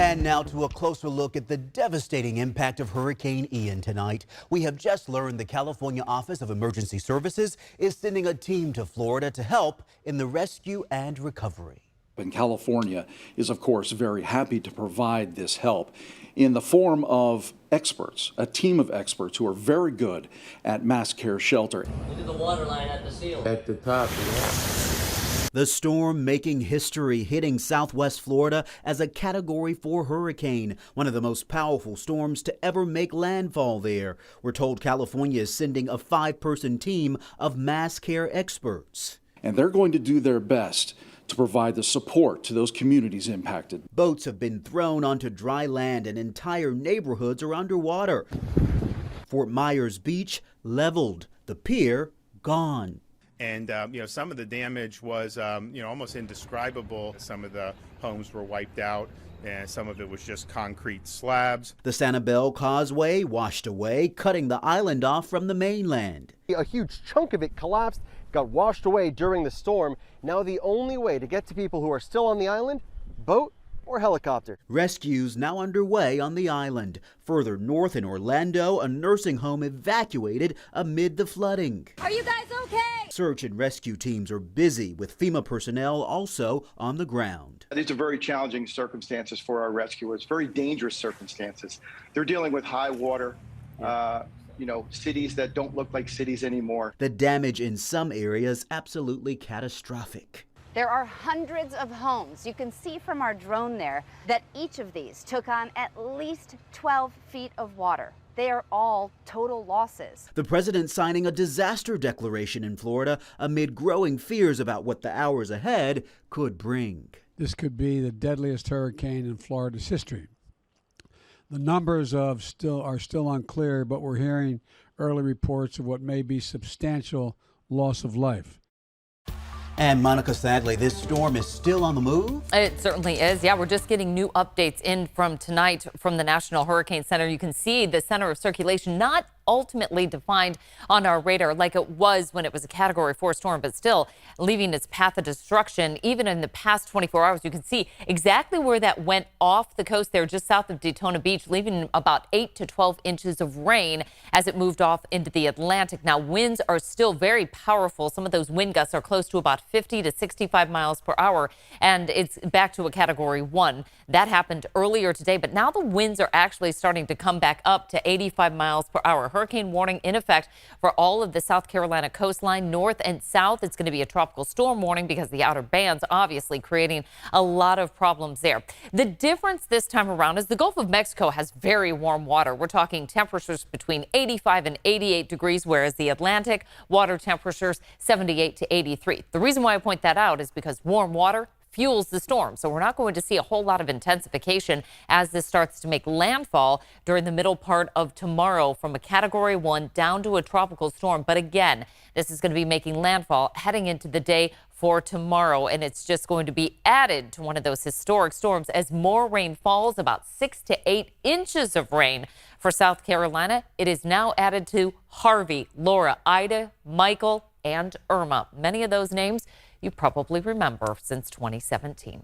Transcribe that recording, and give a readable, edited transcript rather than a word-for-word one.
And now to a closer look at the devastating impact of Hurricane Ian tonight. We have just learned the California Office of Emergency Services is sending a team to Florida to help in the rescue and recovery. And California is, of course, very happy to provide this help in the form of experts, a team of experts who are very good at mass care shelter. Look at the water line at the ceiling. At the top, The storm making history, hitting southwest Florida as a Category 4 hurricane, one of the most powerful storms to ever make landfall there. We're told California is sending a 5-person team of mass care experts. And they're going to do their best to provide the support to those communities impacted. Boats have been thrown onto dry land and entire neighborhoods are underwater. Fort Myers Beach leveled, the pier gone. And, some of the damage was, almost indescribable. Some of the homes were wiped out and some of it was just concrete slabs. The Sanibel Causeway washed away, cutting the island off from the mainland. A huge chunk of it collapsed, got washed away during the storm. Now the only way to get to people who are still on the island, boat or helicopter. Rescues now underway on the island. Further north in Orlando, a nursing home evacuated amid the flooding. Are you guys okay? Search and rescue teams are busy, with FEMA personnel also on the ground. These are very challenging circumstances for our rescuers, very dangerous circumstances. They're dealing with high water, cities that don't look like cities anymore. The damage in some areas absolutely catastrophic. There are hundreds of homes. You can see from our drone there that each of these took on at least 12 feet of water. They are all total losses. The president signing a disaster declaration in Florida amid growing fears about what the hours ahead could bring. This could be the deadliest hurricane in Florida's history. The numbers are still unclear, but we're hearing early reports of what may be substantial loss of life. And Monica, sadly, this storm is still on the move? It certainly is. Yeah, we're just getting new updates in from tonight from the National Hurricane Center. You can see the center of circulation not ultimately defined on our radar like it was when it was a Category 4 storm, but still leaving its path of destruction. Even in the past 24 hours, you can see exactly where that went off the coast there just south of Daytona Beach, leaving about 8 to 12 inches of rain as it moved off into the Atlantic. Now, winds are still very powerful. Some of those wind gusts are close to about 50 to 65 miles per hour, and it's back to a Category 1. That happened earlier today, but now the winds are actually starting to come back up to 85 miles per hour. Hurricane warning in effect for all of the South Carolina coastline, north and south. It's going to be a tropical storm warning because the outer bands obviously creating a lot of problems there. The difference this time around is the Gulf of Mexico has very warm water. We're talking temperatures between 85 and 88 degrees, whereas the Atlantic water temperatures 78 to 83. The reason why I point that out is because warm water fuels the storm. So we're not going to see a whole lot of intensification as this starts to make landfall during the middle part of tomorrow from a Category 1 down to a tropical storm. But again, this is going to be making landfall heading into the day for tomorrow, and it's just going to be added to one of those historic storms as more rain falls, about 6 to 8 inches of rain for South Carolina. It is now added to Harvey, Laura, Ida, Michael, and Irma. Many of those names you probably remember since 2017.